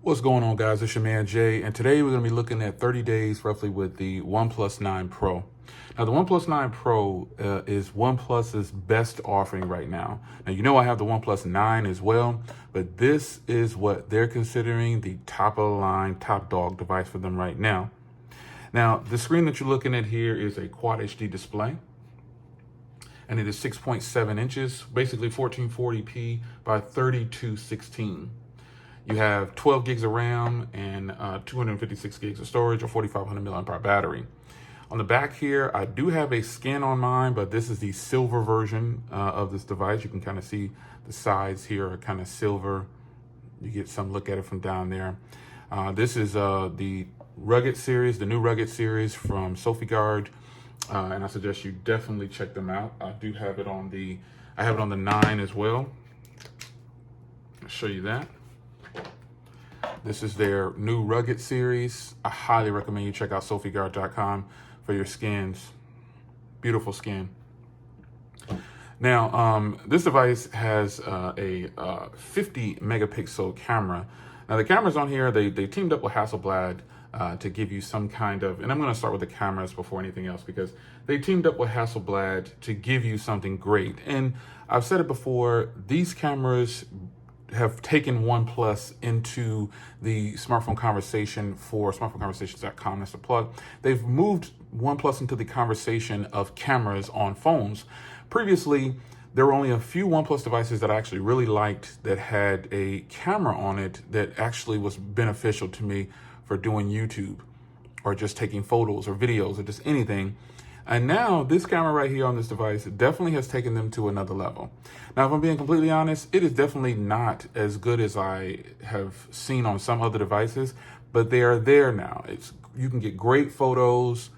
What's going on, guys? It's your man Jay, and today we're going to be looking at 30 days roughly with the OnePlus 9 Pro. Now, the OnePlus 9 Pro is OnePlus's best offering right now. Now, you know I have the OnePlus 9 as well, but this is what they're considering the top of the line, top dog device for them right now. Now, the screen that you're looking at here is a Quad HD display, and it is 6.7 inches, basically 1440p by 3216. You have 12 gigs of RAM and 256 gigs of storage, or 4,500 milliamp hour battery. On the back here, I do have a skin on mine, but this is the silver version of this device. You can kind of see the sides here are kind of silver. You get some look at it from down there. This is the Rugged series, the new Rugged series from Sofiguard, and I suggest you definitely check them out. I do have it on the, 9 as well. I'll show you that. This is their new Rugged series. I highly recommend you check out Sofiguard.com for your skins. Beautiful skin. Now, this device has a 50 megapixel camera. Now, the cameras on here, they teamed up with Hasselblad to give you some kind of, and I'm going to start with the cameras before anything else, because they teamed up with Hasselblad to give you something great. And I've said it before, these cameras have taken OnePlus into the smartphone conversation for smartphoneconversations.com. That's the plug. They've moved OnePlus into the conversation of cameras on phones. Previously, there were only a few OnePlus devices that I actually really liked that had a camera on it that actually was beneficial to me for doing YouTube or just taking photos or videos or just anything. And now this camera right here on this device definitely has taken them to another level. Now, if I'm being completely honest, it is definitely not as good as I have seen on some other devices, but they are there now. You can get great photos,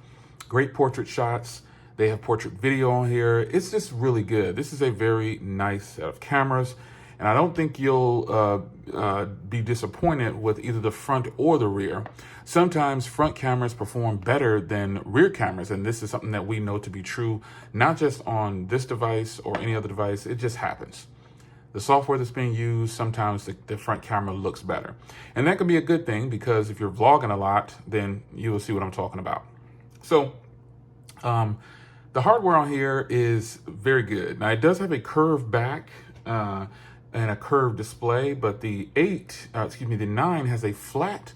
great portrait shots. They have portrait video on here. It's just really good. This is a very nice set of cameras, and I don't think you'll be disappointed with either the front or the rear. Sometimes front cameras perform better than rear cameras, and this is something that we know to be true, not just on this device or any other device. It just happens. The software that's being used, sometimes the front camera looks better. And that can be a good thing, because if you're vlogging a lot, then you will see what I'm talking about. So, the hardware on here is very good. Now, it does have a curved back and a curved display, but the 9 has a flat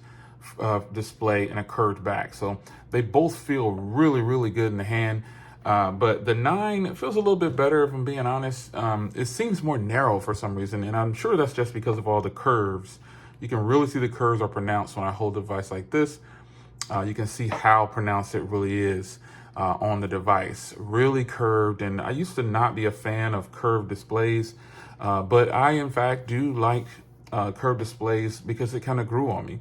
display and a curved back. So they both feel really, really good in the hand. But the 9 feels a little bit better, if I'm being honest. It seems more narrow for some reason, and I'm sure that's just because of all the curves. You can really see the curves are pronounced when I hold the device like this. You can see how pronounced it really is on the device. Really curved, and I used to not be a fan of curved displays, but I, in fact, do like curved displays because it kind of grew on me.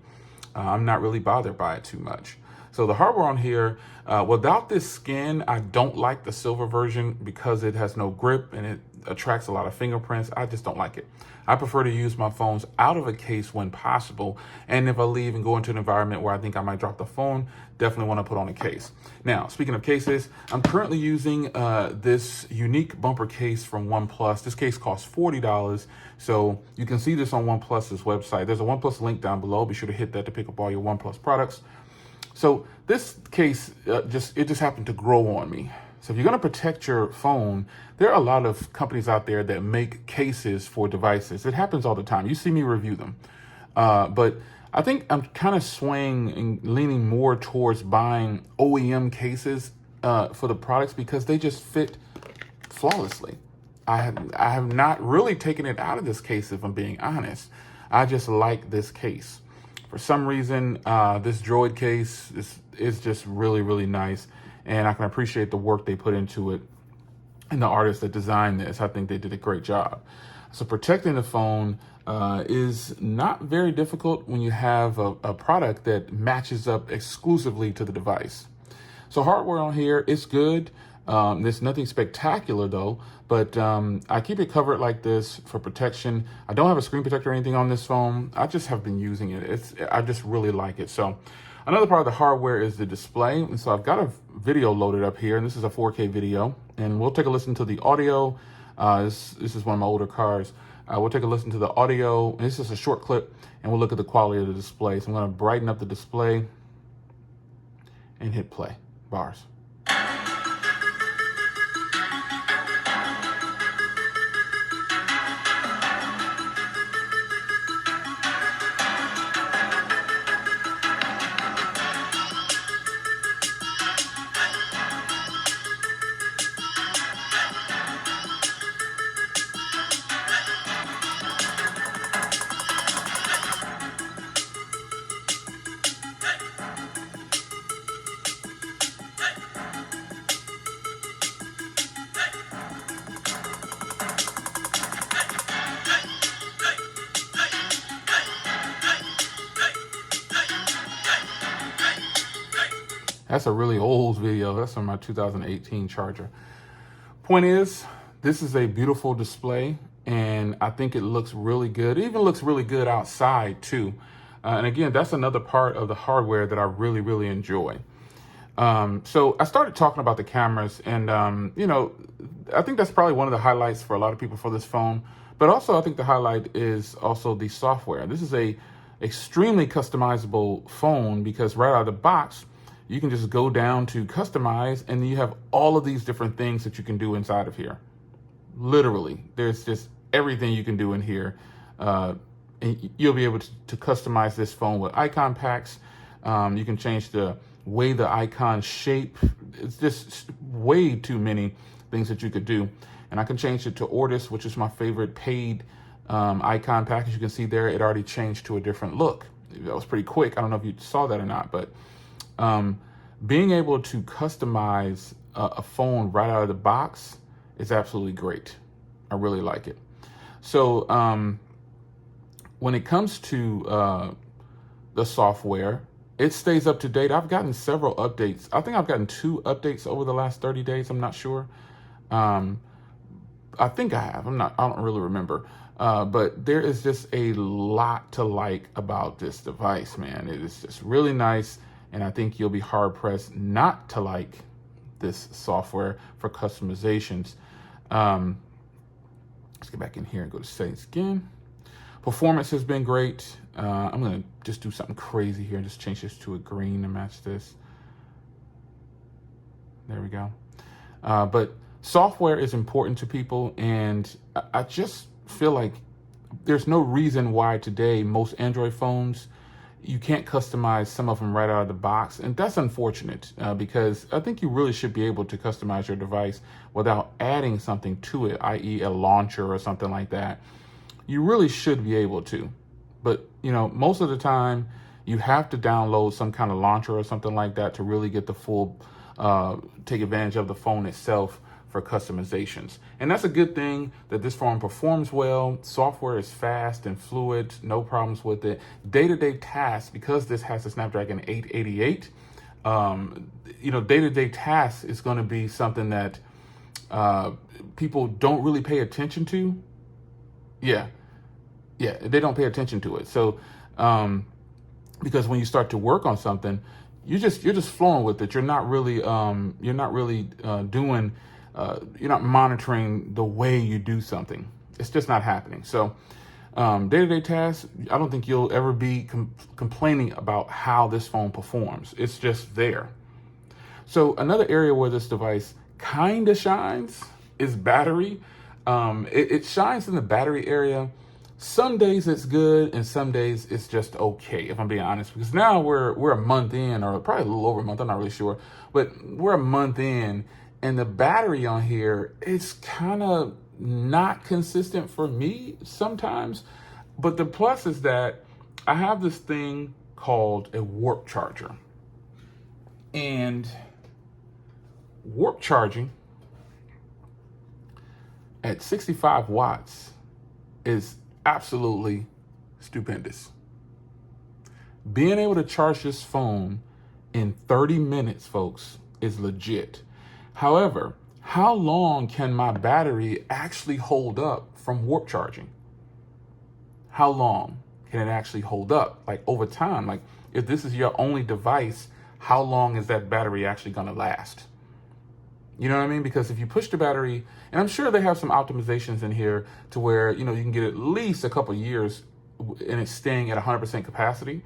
I'm not really bothered by it too much. So the hardware on here, without this skin, I don't like the silver version because it has no grip and it attracts a lot of fingerprints. I just don't like it. I prefer to use my phones out of a case when possible. And if I leave and go into an environment where I think I might drop the phone, definitely want to put on a case. Now, speaking of cases, I'm currently using this unique bumper case from OnePlus. This case costs $40. So you can see this on OnePlus's website. There's a OnePlus link down below. Be sure to hit that to pick up all your OnePlus products. So this case, just happened to grow on me. So if you're going to protect your phone, there are a lot of companies out there that make cases for devices. It happens all the time. You see me review them. But I think I'm kind of swaying and leaning more towards buying OEM cases for the products because they just fit flawlessly. I have not really taken it out of this case, if I'm being honest. I just like this case. For some reason, this Droid case is just really, really nice. And I can appreciate the work they put into it and the artists that designed this. I think they did a great job. So protecting the phone is not very difficult when you have a product that matches up exclusively to the device. So hardware on here, it's good. There's nothing spectacular though, but I keep it covered like this for protection. I don't have a screen protector or anything on this phone. I just have been using it. I just really like it. So another part of the hardware is the display. And so I've got a video loaded up here, and this is a 4K video, and we'll take a listen to the audio. This is one of my older cars. We'll take a listen to the audio. This is a short clip, and we'll look at the quality of the display. So I'm going to brighten up the display and hit play. Bars. That's a really old video. That's from my 2018 charger. Point is, this is a beautiful display, and I think it looks really good. It even looks really good outside too. And again, that's another part of the hardware that I really, really enjoy. So I started talking about the cameras, and I think that's probably one of the highlights for a lot of people for this phone. But also, I think the highlight is also the software. This is a extremely customizable phone because right out of the box, you can just go down to customize, and you have all of these different things that you can do inside of here. Literally, there's just everything you can do in here. And you'll be able to customize this phone with icon packs. You can change the way the icon shape. It's just way too many things that you could do. And I can change it to Ortus, which is my favorite paid icon pack. As you can see there, it already changed to a different look. That was pretty quick. I don't know if you saw that or not, but being able to customize a phone right out of the box is absolutely great. I really like it. So when it comes to the software, it stays up to date. I've gotten several updates. I think I've gotten 2 updates over the last 30 days. I'm not sure. I think I have. I don't really remember. But there is just a lot to like about this device, man. It is just really nice. And I think you'll be hard pressed not to like this software for customizations. Let's get back in here and go to settings again. Performance has been great. I'm gonna just do something crazy here and just change this to a green to match this. There we go. But software is important to people, and I just feel like there's no reason why today most Android phones, you can't customize some of them right out of the box. And that's unfortunate because I think you really should be able to customize your device without adding something to it, i.e. a launcher or something like that. You really should be able to. But, most of the time you have to download some kind of launcher or something like that to really get the full, take advantage of the phone itself for customizations. And that's a good thing that this phone performs well. Software is fast and fluid, no problems with it. Day-to-day tasks, because this has a Snapdragon 888, day-to-day tasks is going to be something that people don't really pay attention to. Yeah, they don't pay attention to it. So, because when you start to work on something, you're just flowing with it. You're not really doing. You're not monitoring the way you do something. It's just not happening. So day-to-day tasks, I don't think you'll ever be complaining about how this phone performs. It's just there. So another area where this device kind of shines is battery. It shines in the battery area. Some days it's good and some days it's just okay, if I'm being honest, because now we're a month in, or probably a little over a month, I'm not really sure, but we're a month in. And the battery on here, it's kind of not consistent for me sometimes. But the plus is that I have this thing called a warp charger. And warp charging at 65 watts is absolutely stupendous. Being able to charge this phone in 30 minutes, folks, is legit. However, how long can my battery actually hold up from warp charging? How long can it actually hold up? Like over time, like if this is your only device, how long is that battery actually going to last? You know what I mean? Because if you push the battery, and I'm sure they have some optimizations in here to where, you know, you can get at least a couple years and it's staying at 100% capacity.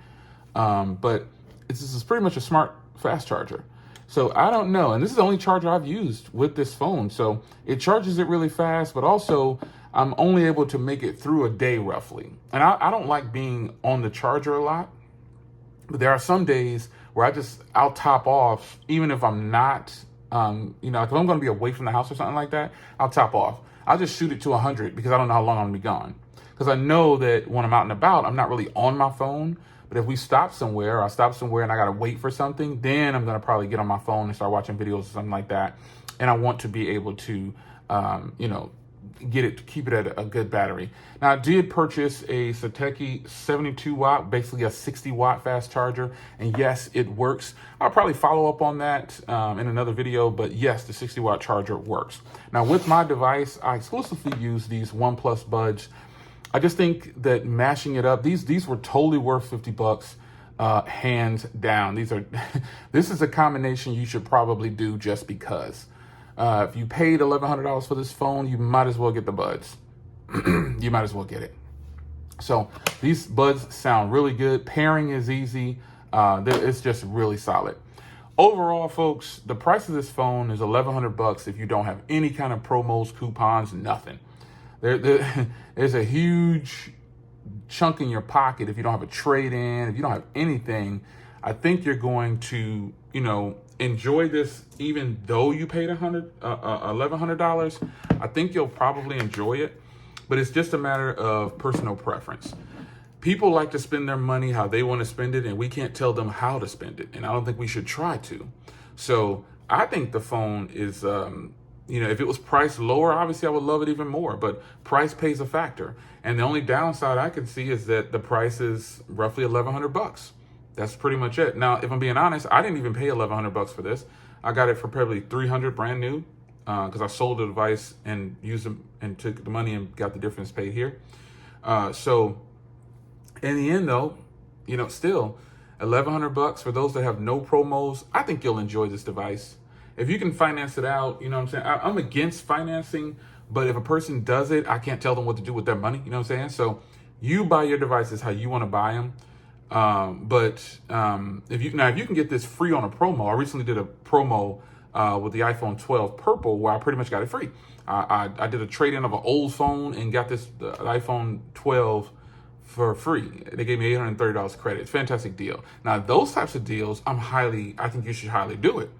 But this is pretty much a smart fast charger. So I don't know. And this is the only charger I've used with this phone. So it charges it really fast, but also I'm only able to make it through a day roughly. And I don't like being on the charger a lot, but there are some days where I'll top off, even if I'm not, you know, if I'm going to be away from the house or something like that, I'll top off. I'll just shoot it to 100 because I don't know how long I'm going to be gone. Because I know that when I'm out and about, I'm not really on my phone. But if we stop somewhere, or I stop somewhere and I got to wait for something, then I'm going to probably get on my phone and start watching videos or something like that. And I want to be able to, you know, keep it at a good battery. Now, I did purchase a Sateki 72 watt, basically a 60 watt fast charger. And yes, it works. I'll probably follow up on that in another video, but yes, the 60 watt charger works. Now with my device, I exclusively use these Oneplus buds. I just think that mashing it up, these were totally worth 50 bucks, hands down. This is a combination you should probably do just because. If you paid $1,100 for this phone, you might as well get the buds. You might as well get it. So these buds sound really good. Pairing is easy. It's just really solid. Overall, folks, the price of this phone is $1,100 if you don't have any kind of promos, coupons, nothing. There's a huge chunk in your pocket if you don't have a trade-in, if you don't have anything. I think you're going to, you know, enjoy this even though you paid $1,100. I think you'll probably enjoy it, but it's just a matter of personal preference. People like to spend their money how they want to spend it, and we can't tell them how to spend it, and I don't think we should try to. So I think the phone is, you know, if it was priced lower, obviously I would love it even more, but price plays a factor. And the only downside I can see is that the price is roughly $1,100. That's pretty much it. Now, if I'm being honest, I didn't even pay $1,100 for this. I got it for probably $300 brand new because I sold the device and used them and took the money and got the difference paid here. So in the end though, you know, still $1,100 for those that have no promos. I think you'll enjoy this device. If you can finance it out, you know what I'm saying? I'm against financing, but if a person does it, I can't tell them what to do with their money. You know what I'm saying? So you buy your devices how you want to buy them. If you can get this free on a promo. I recently did a promo with the iPhone 12 Purple where I pretty much got it free. I did a trade-in of an old phone and got the iPhone 12 for free. They gave me $830 credit. It's a fantastic deal. Now, those types of deals, I think you should highly do it.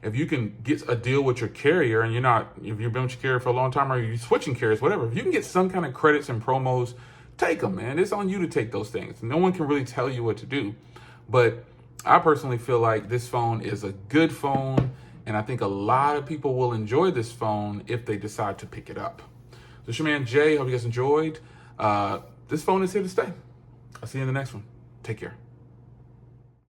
If you can get a deal with your carrier and if you've been with your carrier for a long time or you're switching carriers, whatever, if you can get some kind of credits and promos, take them, man. It's on you to take those things. No one can really tell you what to do. But I personally feel like this phone is a good phone, and I think a lot of people will enjoy this phone if they decide to pick it up. So it's your man Jay. Hope you guys enjoyed. This phone is here to stay. I'll see you in the next one. Take care.